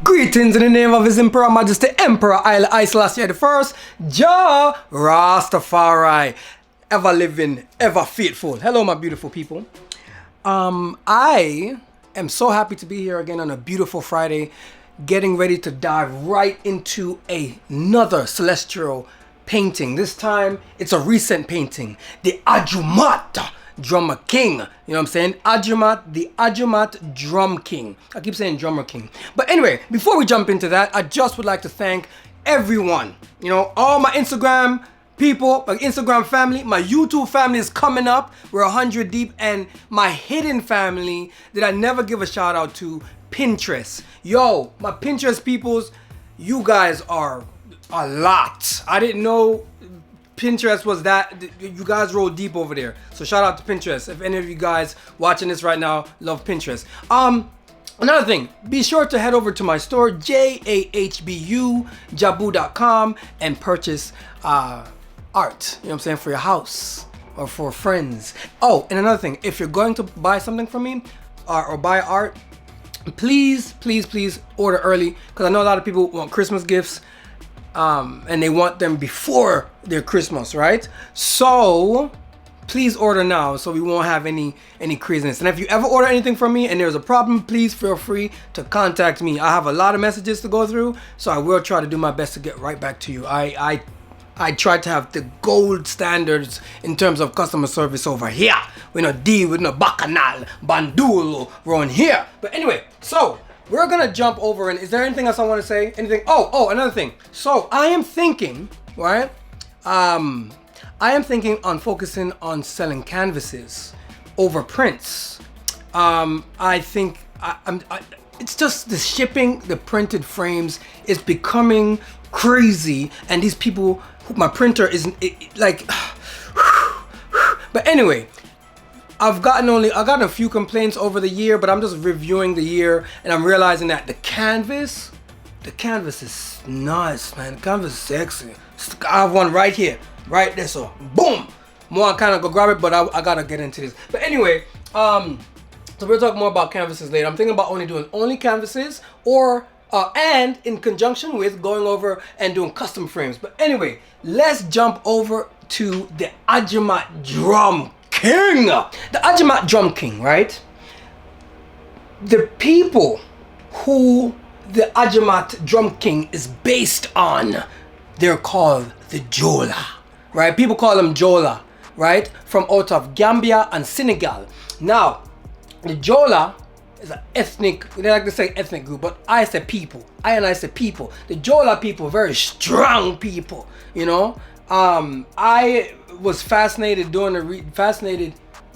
Greetings in the name of His Imperial Majesty Emperor Haile Selassie I, Jah Rastafari, ever living, ever faithful. Hello, my beautiful people. I am so happy to be here again on a beautiful Friday, getting ready to dive right into another celestial painting. This time, it's a recent painting, the Ajamat Drummer King. You know what I'm saying? Ajamat, the Ajamat Drum King. I keep saying Drummer King. But anyway, before we jump into that, I just would like to thank everyone. You know, all my Instagram people, my Instagram family, my YouTube family is coming up. We're 100 deep. And my hidden family that I never give a shout out to, Pinterest. Yo, my Pinterest peoples, you guys are a lot. I didn't know Pinterest was that. You guys roll deep over there. So shout out to Pinterest. If any of you guys watching this right now love Pinterest. Another thing, be sure to head over to my store, jahbu.com, and purchase art, you know what I'm saying, for your house or for friends. Oh, and another thing, if you're going to buy something from me or buy art, please order early, because I know a lot of people want Christmas gifts. And they want them before their Christmas, right? So please order now, so we won't have any craziness. And if you ever order anything from me and there's a problem, please feel free to contact me. I have a lot of messages to go through, so I will try to do my best to get right back to you. I try to have the gold standards in terms of customer service over here. We no deal with no bacchanal, bandul, we're on here. But anyway, so we're gonna jump over, and is there anything else I want to say? Anything? Oh, another thing. So I am thinking, right? I am thinking on focusing on selling canvases over prints. I think it's just the shipping, the printed frames is becoming crazy, and these people, my printer isn't like. But anyway, I've gotten a few complaints over the year, but I'm just reviewing the year, and I'm realizing that the canvas is nice, man. The canvas is sexy. I have one right here, right there, so boom. More kind of go grab it, but I gotta get into this. But anyway, so we'll talk more about canvases later. I'm thinking about doing canvases, or and in conjunction with going over and doing custom frames. But anyway, let's jump over to the Ajamat Drum King. The Ajamat Drum King, right? The people who the Ajamat Drum King is based on, they're called the Jola, right? People call them Jola, right? From out of Gambia and Senegal. Now, the Jola is an ethnic, they like to say ethnic group, but I say people. I say people. The Jola people, very strong people, you know? I was fascinated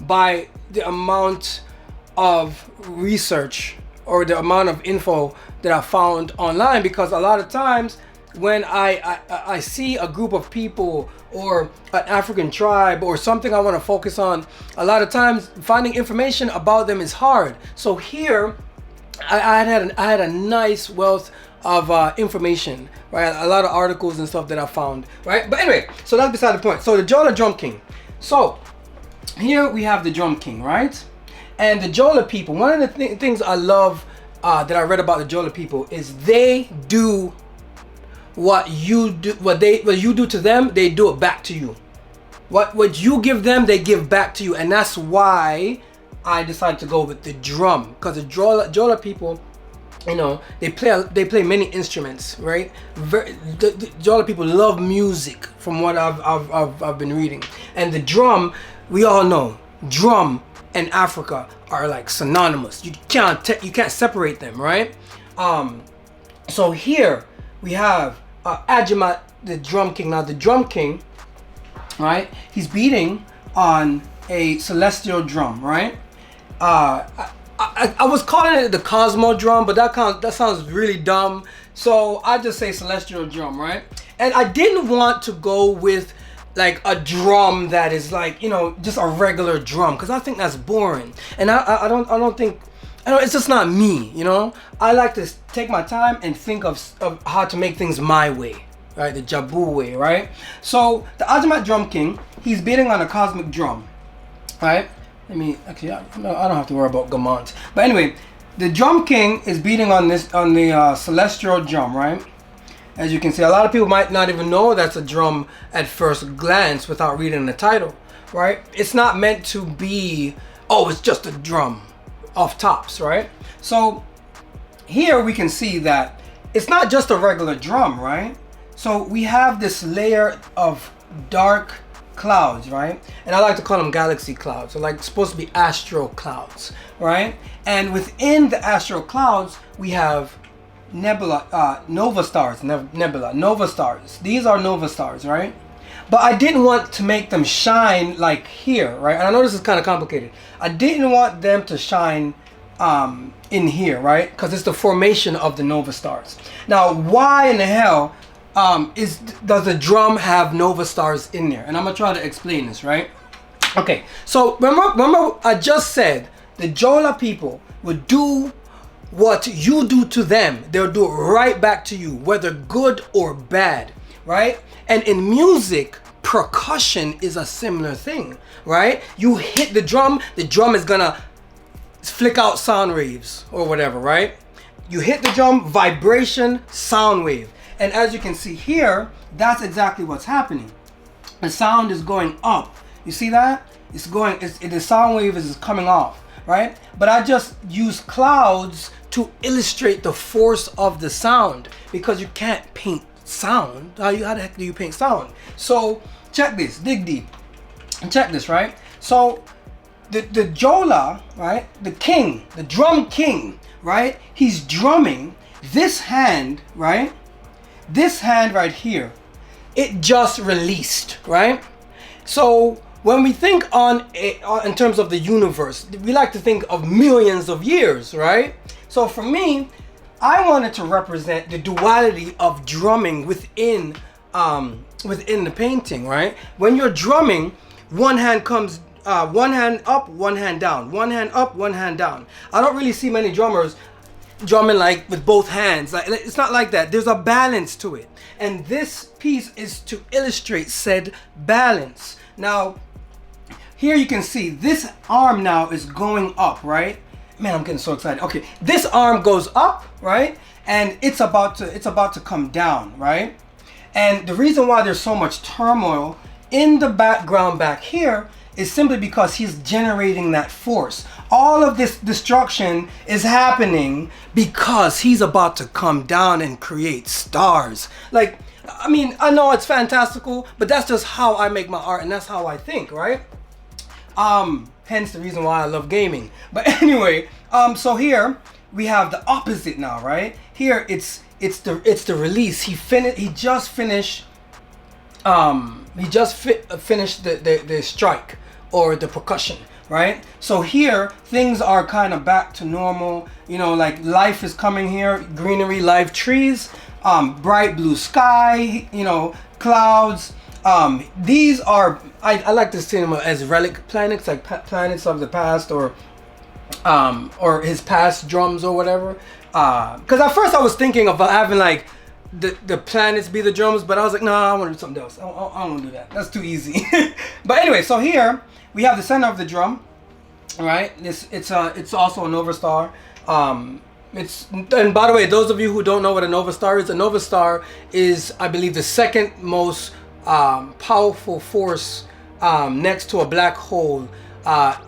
by the amount of research or the amount of info that I found online, because a lot of times when I see a group of people or an African tribe or something I want to focus on, a lot of times finding information about them is hard. So here I had a nice wealth of information, right? A lot of articles and stuff that I found, right? But anyway, so that's beside the point. So the Jola Drum King. So here we have the Drum King, right? And the Jola people, one of the things I love that I read about the Jola people is they do what you do to them, they do it back to you. What you give them, they give back to you. And that's why I decided to go with the drum, because the Jola people, you know, they play many instruments, right? The Jola people love music, from what I've been reading. And the drum, we all know, drum and Africa are like synonymous. You can't separate them, right? So here we have Ajamat, the Drum King. Now the Drum King, right? He's beating on a celestial drum, right? I was calling it the Cosmo drum, but that sounds really dumb. So I just say celestial drum, right? And I didn't want to go with like a drum that is like, you know, just a regular drum, because I think that's boring. And I don't think, it's just not me, you know? I like to take my time and think of how to make things my way, right? The Jabu way, right? So the Ajamat Drum King, he's beating on a cosmic drum, right? I don't have to worry about Gamont. But anyway, the drum king is beating on the celestial drum, right? As you can see, a lot of people might not even know that's a drum at first glance without reading the title, right? It's not meant to be, oh, it's just a drum off tops, right? So here we can see that it's not just a regular drum, right? So we have this layer of dark clouds, right? And I like to call them galaxy clouds. They're like supposed to be astral clouds, right? And within the astral clouds, we have nova stars. These are nova stars, right? But I didn't want to make them shine like here, right? And I know this is kind of complicated. I didn't want them to shine in here, right? Because it's the formation of the nova stars. Now, why in the hell does the drum have nova stars in there? And I'm gonna try to explain this, right? Okay, so remember I just said the Jola people would do what you do to them. They'll do it right back to you, whether good or bad, right? And in music, percussion is a similar thing, right? You hit the drum is gonna flick out sound waves or whatever, right? You hit the drum, vibration, sound wave. And as you can see here, that's exactly what's happening. The sound is going up. You see that? The sound wave is coming off, right? But I just use clouds to illustrate the force of the sound, because you can't paint sound. How the heck do you paint sound? So check this, dig deep, and check this, right? So the Jola, right? The king, the drum king, right? He's drumming this hand, right? This hand right here, it just released, right? So when we think in terms of the universe, we like to think of millions of years, right? So for me, I wanted to represent the duality of drumming within the painting, right? When you're drumming, one hand comes, one hand up, one hand down, one hand up, one hand down. I don't really see many drummers drumming like with both hands. Like, it's not like that. There's a balance to it, and this piece is to illustrate said balance. Now here you can see this arm now is going up, right? Man, I'm getting so excited. Okay, this arm goes up, right? And it's about to come down, right? And the reason why there's so much turmoil in the background back here is simply because he's generating that force. All of this destruction is happening because he's about to come down and create stars. Like, I mean, I know it's fantastical, but that's just how I make my art, and that's how I think, right? Hence the reason why I love gaming. But anyway, so here we have the opposite now, right? Here it's the release. He just finished the strike or the percussion, right? So here things are kind of back to normal. You know, like life is coming here, greenery, live trees, bright blue sky, you know, clouds. These are, I like to see them as relic planets, like planets of the past, or his past drums or whatever. Because at first I was thinking of having like the planets be the drums, but I was like, no, I want to do something else. I don't want to do that. That's too easy. But anyway, so here we have the center of the drum, right? It's also a nova star. And by the way, those of you who don't know what a nova star is, I believe, the second most powerful force next to a black hole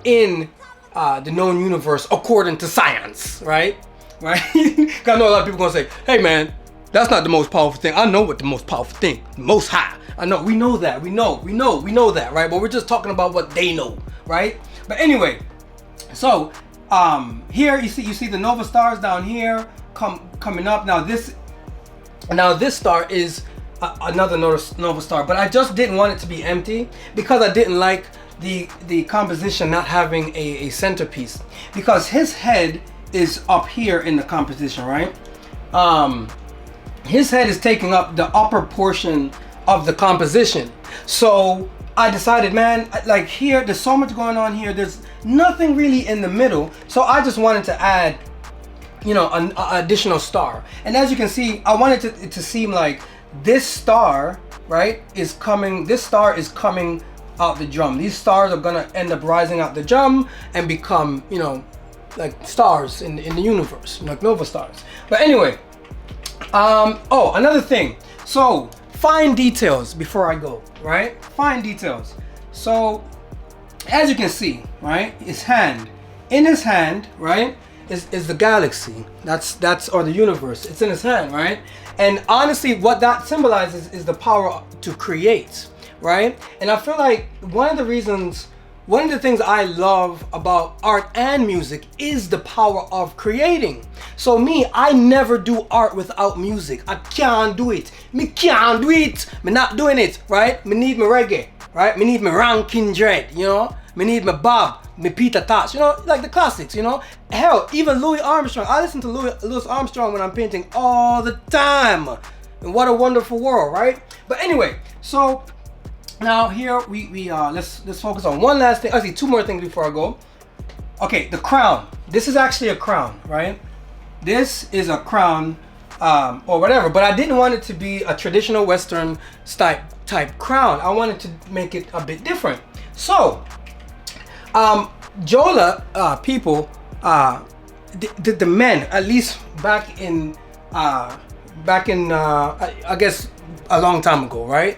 in the known universe, according to science, right? Because I know a lot of people gonna say, hey man, that's not the most powerful thing. I know what the most powerful thing, most high. I know, we know that, we know that, right? But we're just talking about what they know, right? But anyway, so here you see the nova stars down here coming up. Now this star is another nova star, but I just didn't want it to be empty because I didn't like the composition not having a centerpiece, because his head is up here in the composition, right? His head is taking up the upper portion of the composition. So I decided, man, like here, there's so much going on here. There's nothing really in the middle. So I just wanted to add, you know, an additional star. And as you can see, I wanted it to seem like this star, right, is coming. This star is coming out the drum. These stars are gonna end up rising out the drum and become, you know, like stars in the universe, like nova stars. But anyway, oh, another thing. So fine details before I go, right? Fine details. So as you can see, right, his hand, in his hand, right, is the galaxy. That's or the universe. It's in his hand, right? And honestly, what that symbolizes is the power to create, right? And I feel like one of the things I love about art and music is the power of creating. So me, I never do art without music. I can't do it. Me can't do it. Me not doing it, right? Me need my reggae, right? Me need my Rankin Dread, you know? Me need my Bob, me Peter Tosh, you know, like the classics, you know? Hell, even Louis Armstrong. I listen to Louis Armstrong when I'm painting all the time. And what a wonderful world, right? But anyway, so now here let's focus on one last thing. Actually, two more things before I go. Okay, the crown. This is actually a crown, right? This is a crown, or whatever. But I didn't want it to be a traditional Western type crown. I wanted to make it a bit different. So, Jola people, the men, at least back in I guess a long time ago, right?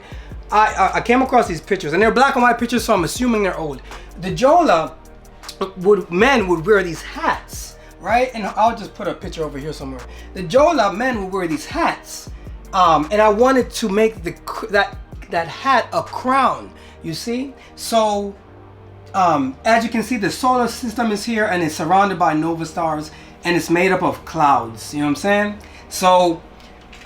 I came across these pictures, and they're black and white pictures, so I'm assuming they're old. The Jola men would wear these hats, right? And I'll just put a picture over here somewhere. The Jola men would wear these hats, and I wanted to make that hat a crown. You see? So, as you can see, the solar system is here, and it's surrounded by nova stars, and it's made up of clouds. You know what I'm saying? So,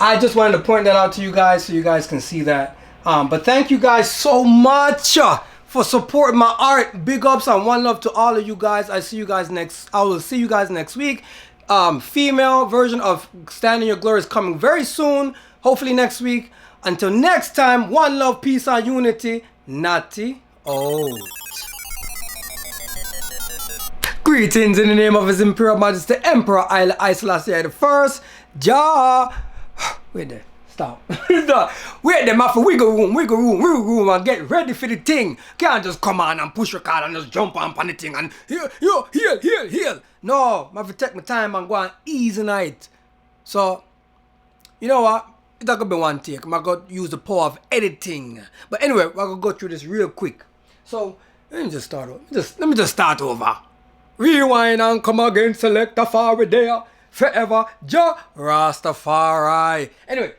I just wanted to point that out to you guys so you guys can see that. But thank you guys so much for supporting my art. Big ups and one love to all of you guys. I will see you guys next week. Female version of Stand in Your Glory is coming very soon. Hopefully next week. Until next time, one love, peace and unity. Natty out. Greetings in the name of His Imperial Majesty Emperor Haile Selassie I. Jah. Wait there. Stop. Wait there, man, for wiggle room and get ready for the thing. Can't just come on and push your card and just jump on the thing and heal. No, I have to take my time and go and ease in it. So, you know what? It's not gonna be one take. I'm gonna use the power of editing. But anyway, we're gonna go through this real quick. So, let me just start over. Let me just start over. Rewind and come again, select a far there. Forever, Jah Rastafari. Anyway,